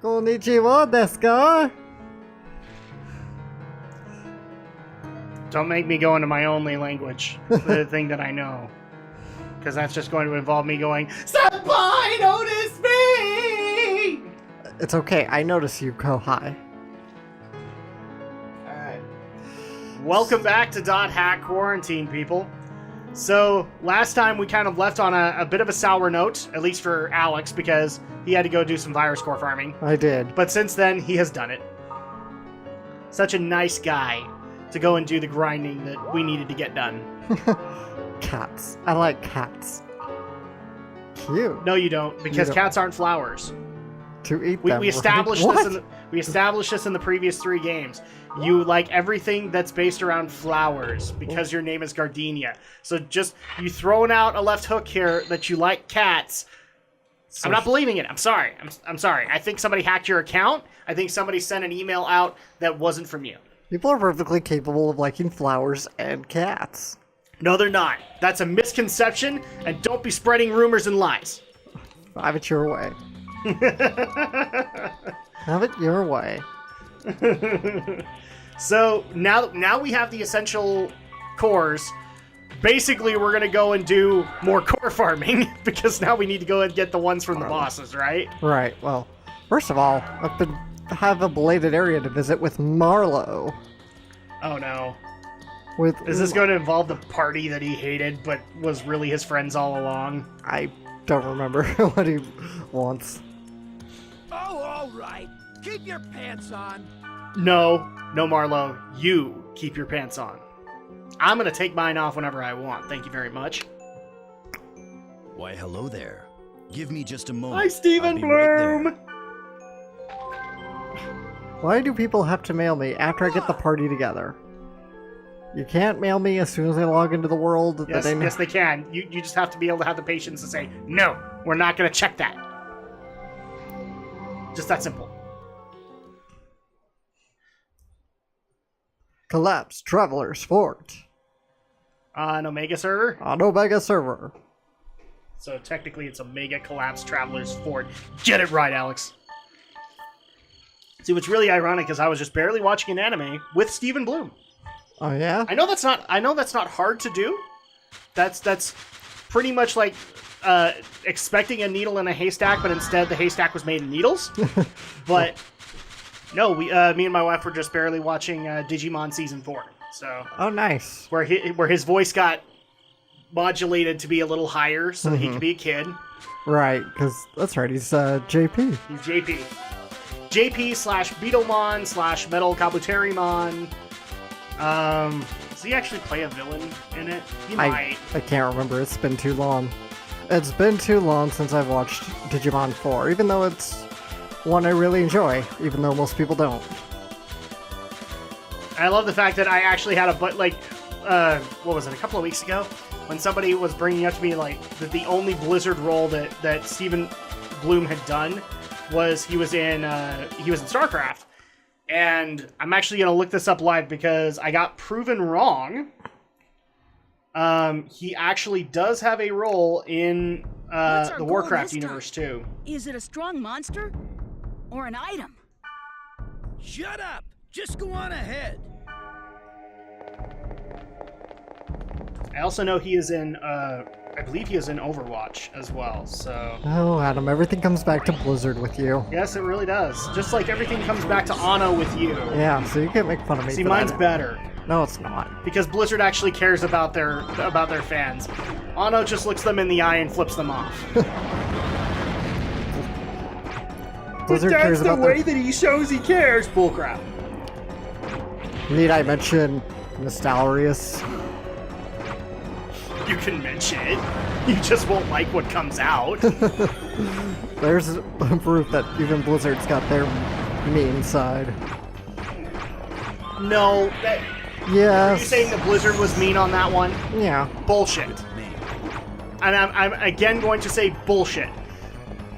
Konnichiwa desu ka? Don't make me go into my only language, the thing that I know. Because that's just going to involve me going, Senpai, notice me! It's okay, I notice you, Kohai. Alright. Welcome back to .hack Quarantine, people. So, last time we kind of left on a bit of a sour note, at least for Alex, because he had to go do some virus core farming. I did. But since then, he has done it. Such a nice guy to go and do the grinding that we needed to get done. Cats. I like cats. Cute. No, you don't, because cats aren't flowers. To eat them. We established this in the previous 3 games. You like everything that's based around flowers because your name is Gardenia. So just you throwing out a left hook here that you like cats. I'm not believing it. I'm sorry. I'm sorry. I think somebody hacked your account. I think somebody sent an email out that wasn't from you. People are perfectly capable of liking flowers and cats. No, they're not. That's a misconception, and don't be spreading rumors and lies. Have it your way. Have it your way. So now we have the essential cores. Basically, we're gonna go and do more core farming because now we need to go and get the ones from the bosses, right? Right. Well, first of all, have a belated area to visit with Marlowe. Oh no. Is this going to involve the party that he hated but was really his friends all along? I don't remember what he wants. Oh, all right. Keep your pants on. No, Marlo. You keep your pants on. I'm going to take mine off whenever I want. Thank you very much. Why, hello there. Give me just a moment. Hi, Stephen Bloom! Right. Why do people have to mail me after I get the party together? You can't mail me as soon as I log into the world. Yes, yes, they can. You just have to be able to have the patience to say, no, we're not going to check that. Just that simple. Collapse Traveler's Fort. An Omega server? On Omega server. So technically it's Omega Collapse Traveler's Fort. Get it right, Alex. See, what's really ironic is I was just barely watching an anime with Stephen Bloom. Oh yeah? I know that's not hard to do. That's pretty much like expecting a needle in a haystack, but instead the haystack was made of needles. But no, me and my wife were just barely watching Digimon Season 4. So oh nice. Where his voice got modulated to be a little higher so that he could be a kid. Right, because that's right, he's JP. He's JP. JP/Beetlemon/ Metal Kabuterimon. Does he actually play a villain in it? He might. I can't remember. It's been too long. It's been too long since I've watched Digimon 4, even though it's one I really enjoy, even though most people don't. I love the fact that I actually had what was it, a couple of weeks ago? When somebody was bringing up to me, like, that the only Blizzard role that Stephen Bloom had done was he was in StarCraft. And I'm actually going to look this up live because I got proven wrong. He actually does have a role in the Warcraft universe, too. Is it a strong monster? Or an item? Shut up! Just go on ahead. I also know he is in, I believe he is in Overwatch as well, so... Oh, Adam, everything comes back to Blizzard with you. Yes, it really does. Just like everything comes back to Anno with you. Yeah, so you can't make fun of me. See, for mine's that. better. No, it's not. Because Blizzard actually cares about their fans. Anno just looks them in the eye and flips them off. Blizzard but cares that's the about way that he shows he cares. Bullcrap. Need I mention Nostalrius? You can mention it. You just won't like what comes out. There's proof that even Blizzard's got their mean side. No, yes. Are you saying that Blizzard was mean on that one? Yeah. Bullshit. And I'm again going to say bullshit.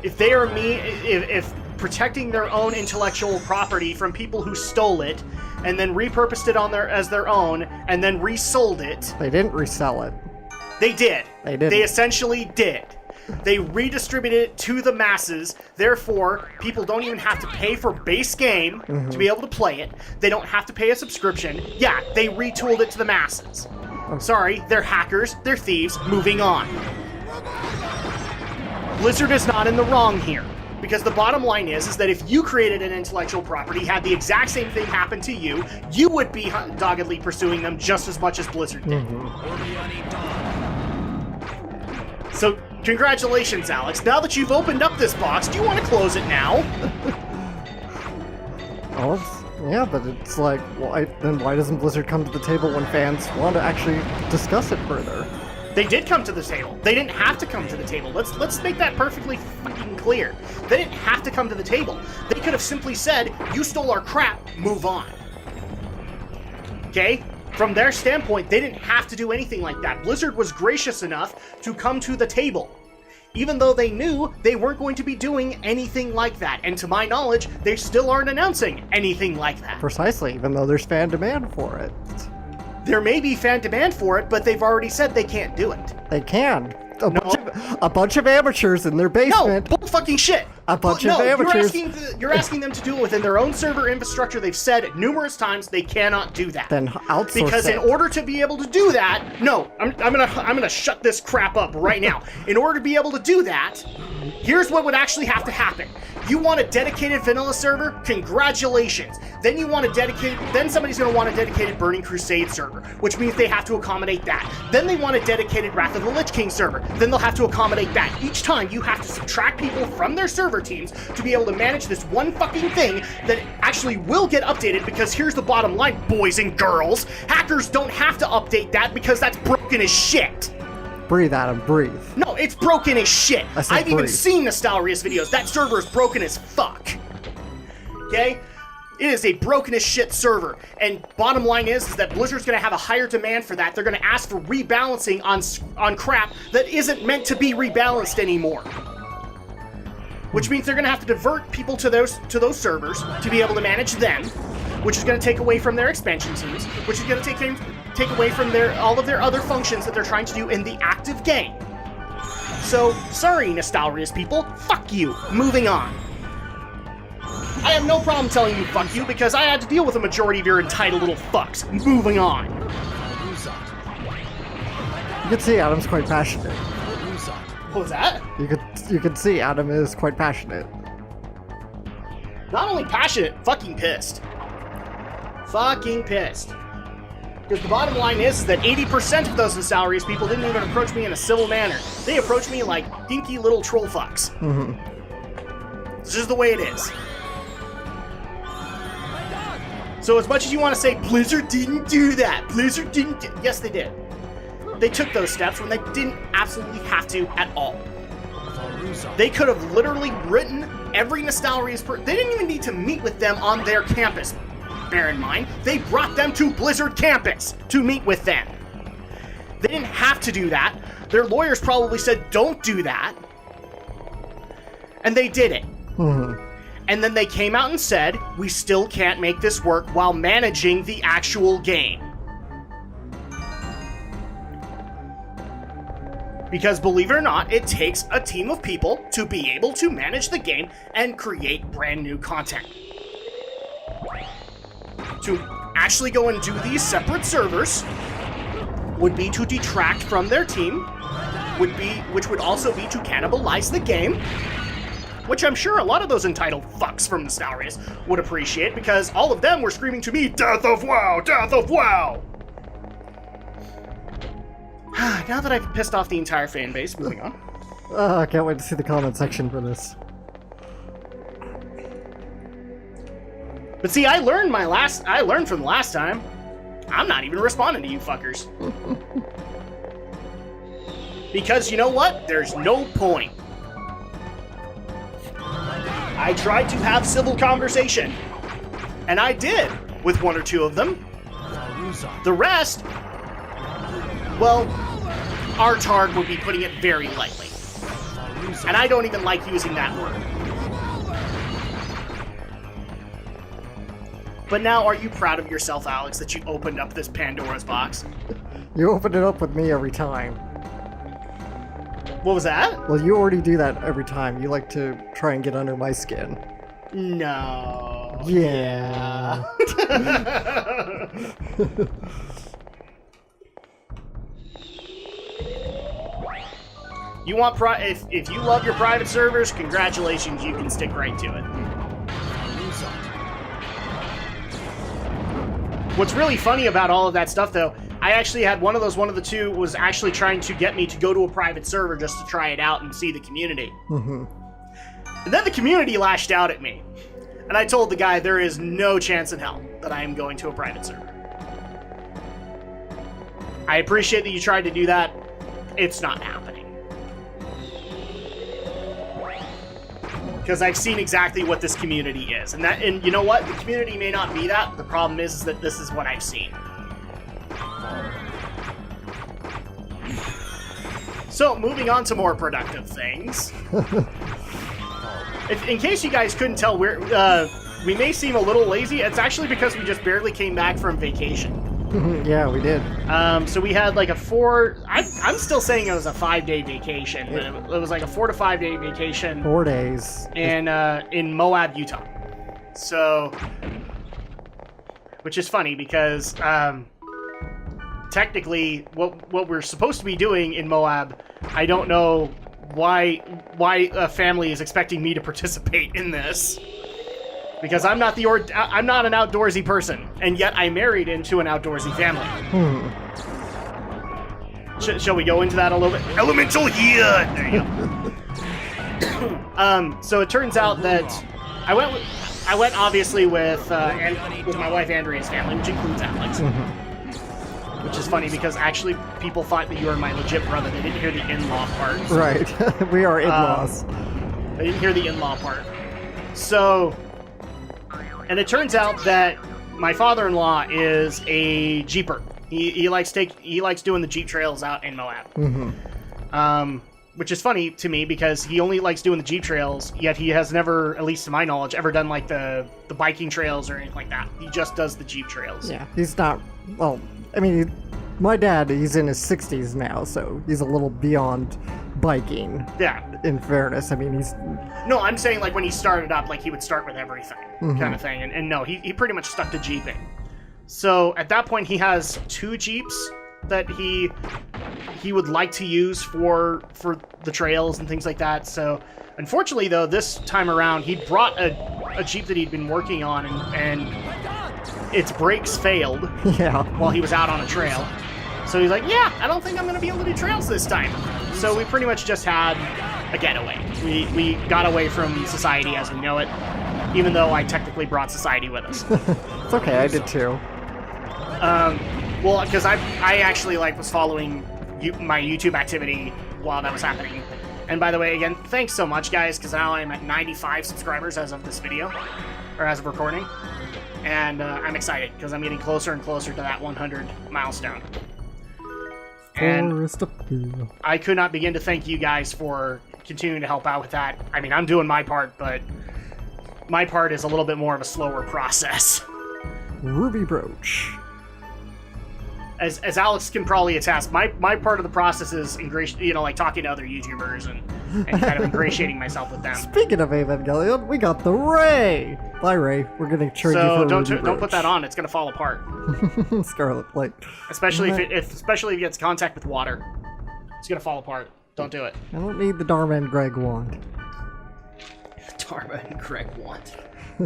If they are mean, if protecting their own intellectual property from people who stole it and then repurposed it as their own and then resold it. They didn't resell it. They did. They did. They essentially did. They redistributed it to the masses. Therefore, people don't even have to pay for base game to be able to play it. They don't have to pay a subscription. Yeah, they retooled it to the masses. Sorry, they're hackers, they're thieves, moving on. Blizzard is not in the wrong here. Because the bottom line is that if you created an intellectual property, had the exact same thing happen to you, you would be doggedly pursuing them just as much as Blizzard did. So, congratulations, Alex. Now that you've opened up this box, do you want to close it now? Yeah, but it's like, then why doesn't Blizzard come to the table when fans want to actually discuss it further? They did come to the table. They didn't have to come to the table. Let's make that perfectly fucking clear. They didn't have to come to the table. They could have simply said, "You stole our crap, move on." Okay? From their standpoint, they didn't have to do anything like that. Blizzard was gracious enough to come to the table, even though they knew they weren't going to be doing anything like that. And to my knowledge, they still aren't announcing anything like that. Precisely, even though there's fan demand for it. There may be fan demand for it, but they've already said they can't do it. They can. A bunch of amateurs in their basement. No, bull fucking shit. A bunch of amateurs. You're asking them to do it within their own server infrastructure. They've said numerous times they cannot do that. Then outsource because it. in order to be able to do that, no, I'm gonna shut this crap up right now. In order to be able to do that, here's what would actually have to happen. You want a dedicated vanilla server? Congratulations. Then somebody's going to want a dedicated Burning Crusade server, which means they have to accommodate that. Then they want a dedicated Wrath of the Lich King server. Then they'll have to accommodate that. Each time you have to subtract people from their server teams to be able to manage this one fucking thing that actually will get updated, because here's the bottom line, boys and girls. Hackers don't have to update that because that's broken as shit. Breathe, Adam, breathe. No, it's broken as shit. I've even seen Nostalrius videos. That server is broken as fuck. Okay? It is a broken as shit server. And bottom line is that Blizzard's going to have a higher demand for that. They're going to ask for rebalancing on crap that isn't meant to be rebalanced anymore. Which means they're going to have to divert people to those servers to be able to manage them, which is going to take away from their expansion teams, which is going to take away from all of their other functions that they're trying to do in the active game. So, sorry, Nostalrius people, fuck you. Moving on. I have no problem telling you fuck you because I had to deal with a majority of your entitled little fucks. Moving on. You can see Adam's quite passionate. What was that? You could see Adam is quite passionate. Not only passionate, fucking pissed. Fucking pissed. Because the bottom line is that 80% of those Nostalrius people didn't even approach me in a civil manner. They approached me like dinky little troll fucks. This is the way it is. So as much as you want to say, Blizzard didn't do that, Blizzard didn't yes, they did. They took those steps when they didn't absolutely have to at all. They could have literally written every Nostalrius person. They didn't even need to meet with them on their campus. Bear in mind, they brought them to Blizzard campus to meet with them. They didn't have to do that. Their lawyers probably said, don't do that. And they did it. And then they came out and said, we still can't make this work while managing the actual game. Because believe it or not, it takes a team of people to be able to manage the game and create brand new content. To actually go and do these separate servers would be to detract from their team, which would also be to cannibalize the game, which I'm sure a lot of those entitled fucks from Nostalrius would appreciate, because all of them were screaming to me, "Death of WoW! Death of WoW!" Now that I've pissed off the entire fan base, moving on. I can't wait to see the comment section for this. But see, I learned from the last time. I'm not even responding to you fuckers. Because you know what? There's no point. I tried to have civil conversation. And I did, with one or two of them. The rest, well, Artard would be putting it very lightly. And I don't even like using that word. But now, are you proud of yourself, Alex, that you opened up this Pandora's box? You open it up with me every time. What was that? Well, you already do that every time. You like to try and get under my skin. No. Yeah. You want if you love your private servers, congratulations, you can stick right to it. What's really funny about all of that stuff, though, I actually had one of the two was actually trying to get me to go to a private server just to try it out and see the community. Mm-hmm. And then the community lashed out at me. And I told the guy there is no chance in hell that I am going to a private server. I appreciate that you tried to do that. It's not happening. Because I've seen exactly what this community is. And you know what? The community may not be that. The problem is that this is what I've seen. So, moving on to more productive things. In case you guys couldn't tell, we may seem a little lazy. It's actually because we just barely came back from vacation. Yeah, we did. So we had like I'm still saying it was a 5-day vacation, but it was like a 4 to 5 day vacation. 4 days. In Moab, Utah. So, which is funny because technically what we're supposed to be doing in Moab, I don't know why a family is expecting me to participate in this. Because I'm not an outdoorsy person, and yet I married into an outdoorsy family. Shall we go into that a little bit? Elemental here. There you go. So it turns out that I went obviously with my wife Andrea's family, which includes Alex. Which is funny because actually people thought that you were my legit brother. They didn't hear the in-law part. Right. We are in-laws. They didn't hear the in-law part. So. And it turns out that my father-in-law is a Jeeper. He likes doing the Jeep trails out in Moab. Mm-hmm. Which is funny to me because he only likes doing the Jeep trails, yet he has never, at least to my knowledge, ever done like the biking trails or anything like that. He just does the Jeep trails. Yeah, he's not. Well, I mean, my dad, he's in his 60s now, so he's a little beyond biking. Yeah. In fairness, I mean, he's... No, I'm saying like when he started up, like he would start with everything, kind of thing. And no, he pretty much stuck to Jeeping. So at that point, he has 2 Jeeps that he would like to use for the trails and things like that. So unfortunately, though, this time around, he brought a Jeep that he'd been working on, and its brakes failed while he was out on a trail. So he's like, yeah, I don't think I'm going to be able to do trails this time. So we pretty much just had a getaway. We got away from society as we know it, even though I technically brought society with us. It's okay, I did too. Well, because I actually was following my YouTube activity while that was happening. And by the way, again, thanks so much, guys, because now I'm at 95 subscribers as of this video, or as of recording. And I'm excited because I'm getting closer and closer to that 100 milestone. And I could not begin to thank you guys for continuing to help out with that. I mean, I'm doing my part, but my part is a little bit more of a slower process. Ruby Brooch. As Alex can probably attest, my part of the process is talking to other YouTubers and kind of ingratiating myself with them. Speaking of Evangelion, we got the Ray. Bye, Ray. We're gonna trade you for don't put that on. It's gonna fall apart. Scarlet Plate. Especially if it gets contact with water, it's gonna fall apart. Don't do it. I don't need the Dharma and Greg wand. Dharma and Greg wand.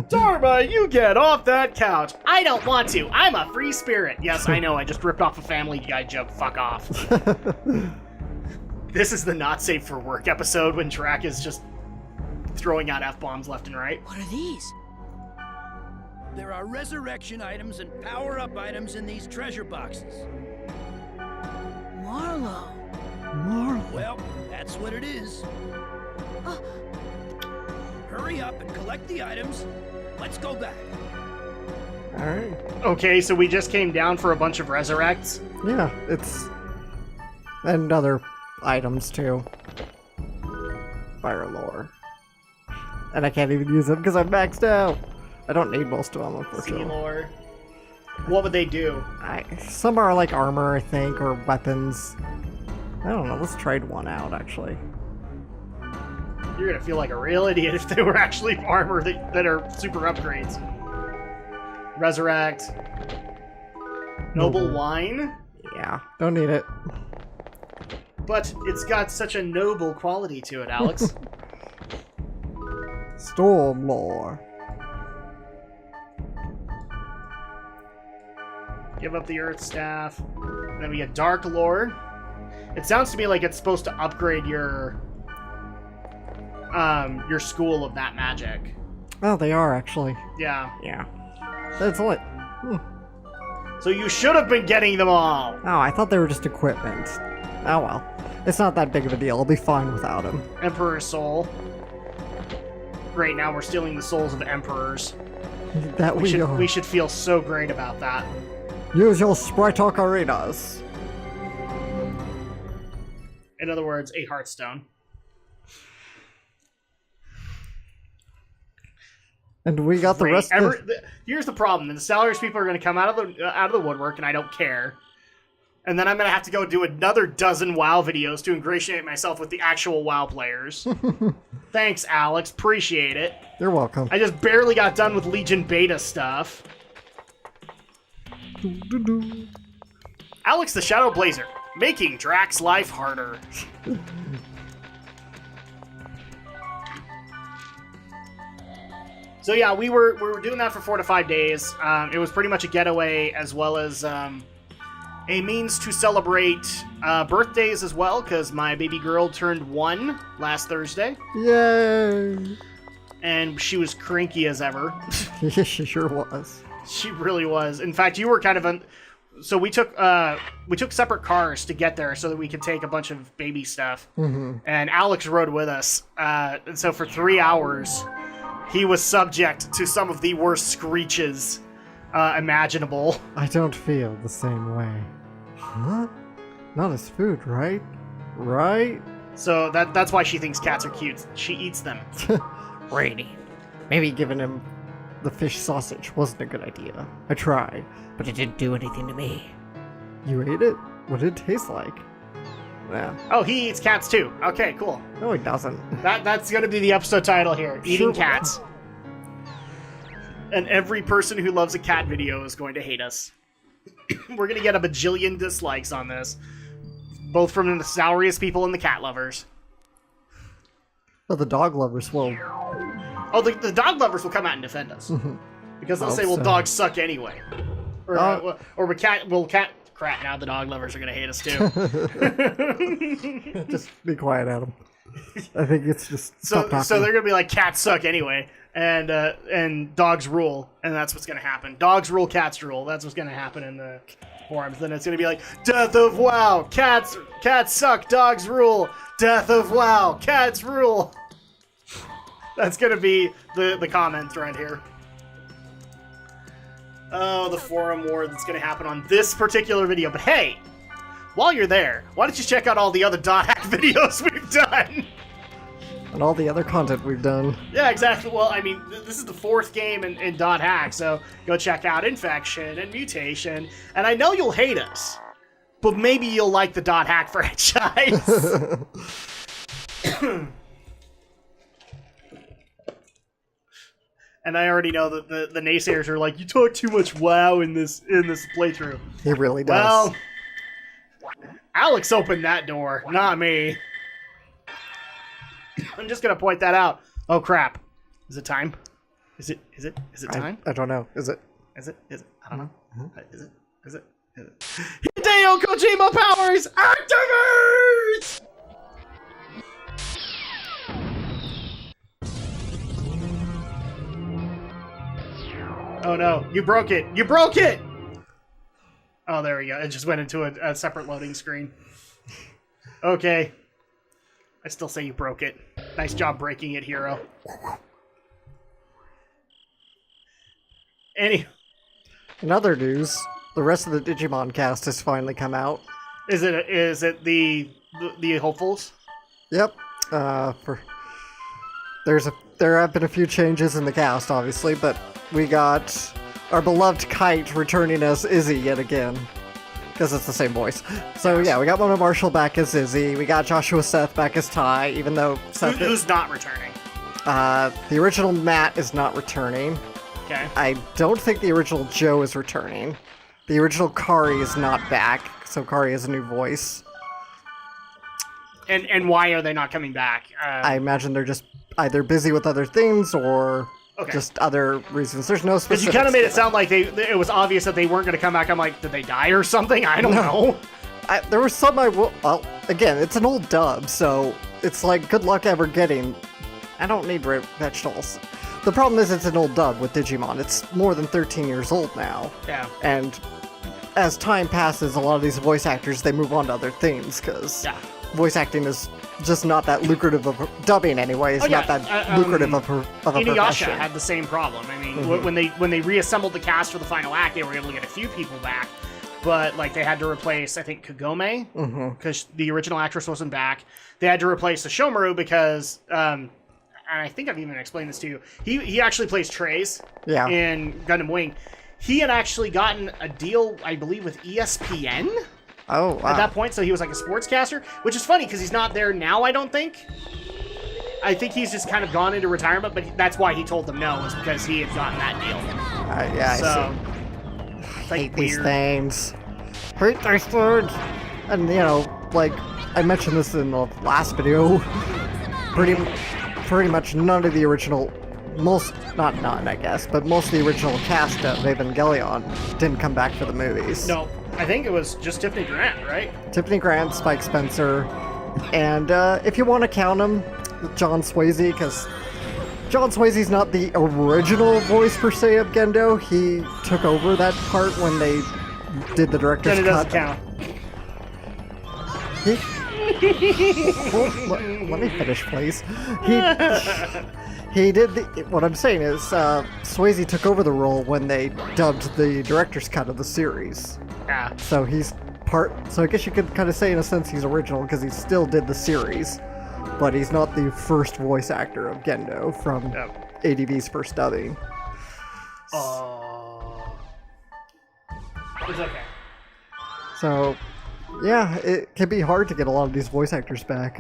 Dharma, you get off that couch. I don't want to. I'm a free spirit. Yes, I know. I just ripped off a Family Guy joke. Fuck off. This is the not safe for work episode when Drak is just throwing out F-bombs left and right. What are these? There are resurrection items and power-up items in these treasure boxes. Marlowe. Well, that's what it is. Hurry up and collect the items. Let's go back. Alright. Okay, so we just came down for a bunch of resurrects. Yeah, it's... and other items, too. Fire lore. And I can't even use them because I'm maxed out. I don't need most of them, unfortunately. Sea lore. What would they do? Some are like armor, I think, or weapons. I don't know. Let's trade one out, actually. You're gonna feel like a real idiot if they were actually armor that are super upgrades. Resurrect. Noble Wine? Yeah, don't need it. But it's got such a noble quality to it, Alex. Stormlore. Give up the Earth Staff. And then we get Dark Lore. It sounds to me like it's supposed to upgrade your school of that magic. Oh, they are actually. Yeah. Yeah. That's what. So you should have been getting them all. Oh, I thought they were just equipment. Oh well. It's not that big of a deal. I'll be fine without him. Emperor's Soul. Great, now we're stealing the souls of emperors. That We should feel so great about that. Use your sprite ocarinas. In other words, a Hearthstone. And we got the rest of Here's the problem. The Salaries people are going to come out of the woodwork, and I don't care. And then I'm going to have to go do another dozen WoW videos to ingratiate myself with the actual WoW players. Thanks, Alex. Appreciate it. You're welcome. I just barely got done with Legion Beta stuff. Alex the Shadow Blazer, making Drak's life harder. So yeah, we were doing that for 4 to 5 days. It was pretty much a getaway, as well as a means to celebrate birthdays as well, because my baby girl turned 1 last Thursday. Yay! And she was cranky as ever. Yeah, she sure was. She really was. In fact, you were kind of so we took separate cars to get there so that we could take a bunch of baby stuff. Mm-hmm. And Alex rode with us. And so for 3 hours, he was subject to some of the worst screeches imaginable. I don't feel the same way. Huh? Not as food, right? Right? So that's why she thinks cats are cute. She eats them. Rainy. Maybe giving him the fish sausage wasn't a good idea. I tried, but it didn't do anything to me. You ate it? What did it taste like? Yeah. Oh, he eats cats too. Okay, cool. No, he doesn't. That's gonna be the episode title here. Eating Sure. cats. And every person who loves a cat video is going to hate us. We're gonna get a bajillion dislikes on this. Both from the souriest people and the cat lovers. But the dog lovers will. Oh, the dog lovers will come out and defend us. Because they'll say, well, so. dogs suck anyway. Or crap, now the dog lovers are gonna hate us too. Just be quiet, Adam. I think it's just So stop talking. they're gonna be like, cats suck anyway, and dogs rule, and that's what's gonna happen. Dogs rule, cats rule. That's what's gonna happen in the forums. Then it's gonna be like, death of WoW, cats suck, dogs rule, death of WoW, cats rule. That's gonna be the comment thread here. Oh, the forum war that's gonna happen on this particular video. But hey, while you're there, why don't you check out all the other .hack videos we've done? And all the other content we've done. Yeah, exactly. Well, I mean, this is the 4th game in .hack, so go check out Infection and Mutation. And I know you'll hate us, but maybe you'll like the .hack franchise. And I already know that the naysayers are like, you talk too much WoW in this playthrough. He really does. Well, Alex opened that door, not me. I'm just gonna point that out. Oh crap! Is it time? Is it time? I don't know. Is it? Is it? I don't know. Is it? Hideo Kojima powers activate! Oh no! You broke it! You broke it! Oh, there we go. It just went into a separate loading screen. Okay. I still say you broke it. Nice job breaking it, hero. In other news, the rest of the Digimon cast has finally come out. Is it the hopefuls? Yep. There have been a few changes in the cast, obviously, but we got our beloved Kite returning as Izzy yet again. because it's the same voice. So yeah, we got Mona Marshall back as Izzy. We got Joshua Seth back as Ty, even though Seth Who's not returning? the original Matt is not returning. Okay. I don't think the original Joe is returning. The original Kari is not back, so Kari has a new voice. And why are they not coming back? I imagine they're just either busy with other things or just other reasons. There's no specifics. Because you kind of made it sound like it was obvious that they weren't going to come back. I'm like, did they die or something? I don't know. There was some well, again, it's an old dub, so it's like, good luck ever getting... I don't need vegetables. The problem is it's an old dub with Digimon. It's more than 13 years old now. Yeah. And as time passes, a lot of these voice actors, they move on to other things, because voice acting is just not that lucrative of dubbing anyway. It's not that lucrative of a Inuyasha profession. had the same problem. I mean, when they reassembled the cast for the final act, they were able to get a few people back, but like they had to replace, I think, Kagome because the original actress wasn't back. They had to replace the Shomaru because, and I think I've even explained this to you. He actually plays Trace in Gundam Wing. He had actually gotten a deal, I believe, with ESPN. Oh, wow. At that point, so he was like a sportscaster, which is funny because he's not there now, I don't think. I think he's just kind of gone into retirement, but that's why he told them no, was because he had gotten that deal. Yeah, so, I see. It's like Hate these weird. things. Hate these things. And, you know, like, I mentioned this in the last video. Pretty much none of the original... not none, I guess, but most of the original cast of Evangelion didn't come back for the movies. No, I think it was just Tiffany Grant, right? Tiffany Grant, Spike Spencer, and if you want to count him, John Swayze, because John Swayze's not the original voice per se of Gendo. He took over that part when they did the director's Then it doesn't cut. count. Let me finish, please. He did what I'm saying is, Swayze took over the role when they dubbed the director's cut of the series. Yeah. So he's so I guess you could kind of say in a sense he's original because he still did the series, but he's not the first voice actor of Gendo from ADV's first dubbing. Oh. It's okay. So, yeah, it can be hard to get a lot of these voice actors back.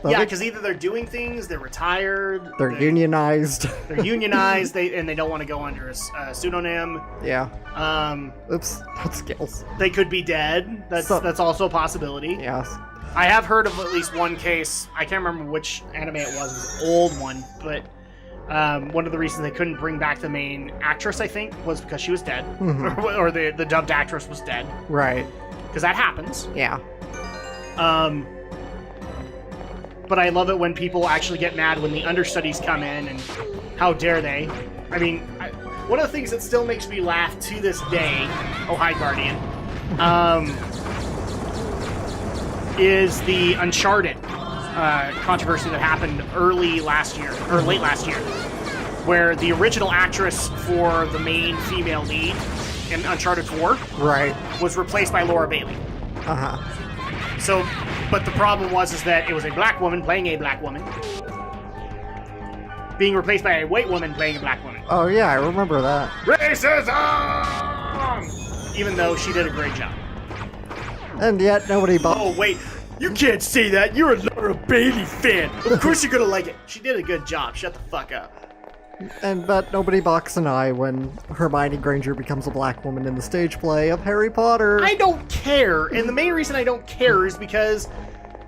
Yeah, because either they're doing things, they're retired, they're unionized. They're unionized, and they don't want to go under a pseudonym. Yeah. Oops, not skills. They could be dead. That's also a possibility. Yes. I have heard of at least one case. I can't remember which anime it was an old one, but one of the reasons they couldn't bring back the main actress, I think, was because she was dead, or the dubbed actress was dead. Right. Because that happens. Yeah. But I love it when people actually get mad when the understudies come in, and how dare they? I mean, one of the things that still makes me laugh to this day, oh hi Guardian, is the Uncharted controversy that happened early last year, or late last year, where the original actress for the main female lead in Uncharted 4 was replaced by Laura Bailey. So, but the problem was that it was a black woman playing a black woman, being replaced by a white woman playing a black woman. Oh yeah, I remember that. Racism! Even though she did a great job. And yet nobody Oh wait, you can't say that. You're a Laura Bailey fan. Of course you're gonna like it. She did a good job. Shut the fuck up. But nobody balks an eye when Hermione Granger becomes a black woman in the stage play of Harry Potter. I don't care, and the main reason I don't care is because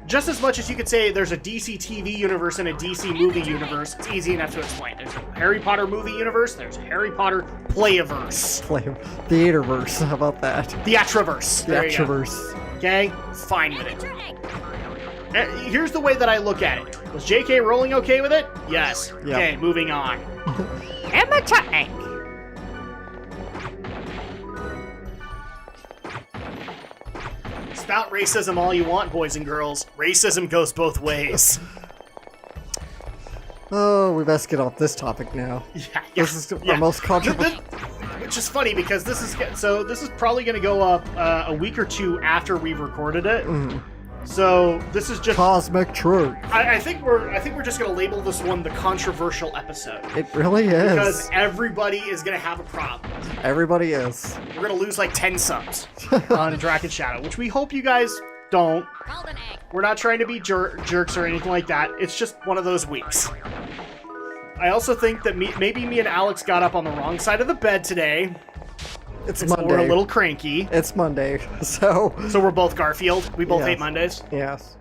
just as much as you could say there's a DC TV universe and a DC movie universe, it's easy enough to explain. There's a Harry Potter movie universe, there's a Harry Potter playaverse. Theaterverse, how about that? Theatriverse. There you go. Theatriverse. Okay? Fine with it. Here's the way that I look at it. Was J.K. Rowling okay with it? Yes. Yep. Okay, moving on. Emma Chutney. Spout racism all you want, boys and girls. Racism goes both ways. Oh, we best get off this topic now. Yeah. This is our most controversial. Which is funny because this is probably going to go up a week or two after we've recorded it. So this is just. Cosmic truth. I think we're just gonna label this one the controversial episode. It really is. Because everybody is gonna have a problem. Everybody is. We're gonna lose like 10 subs on Drak and Shadow, which we hope you guys don't. Golden egg. We're not trying to be jerks or anything like that. It's just one of those weeks. I also think that maybe me and Alex got up on the wrong side of the bed today. It's So Monday. we're a little cranky. It's Monday, so So we're both Garfield. We both Yes. hate Mondays. yes.